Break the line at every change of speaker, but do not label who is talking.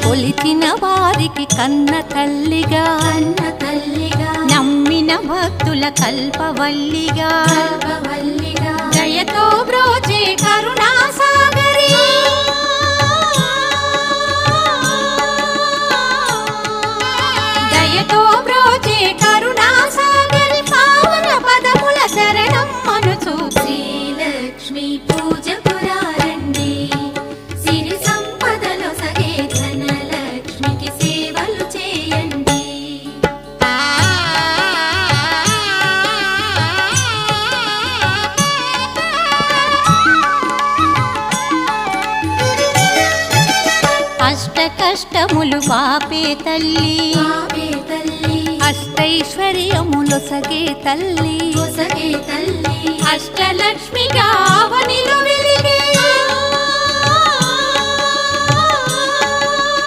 కొలిచిన వారికి కన్న తల్లిగా నమ్మిన భక్తుల కల్పవల్లిగా దయతో బ్రోచే కరుణా సాగరి దయతో బ్రోచే కరుణా సాగరి పావన పదముల శరణం మనుచు
శ్రీలక్ష్మి పూజ పురారండి సిరి సంపదలో సగే ధనలక్ష్మికి సేవలు చేయండి.
అష్ట కష్టములు పాపే తల్లి అష్టైశ్వర్యములు సగే తల్లి
సగే తల్లి
అష్టలక్ష్మిగా అవనిలో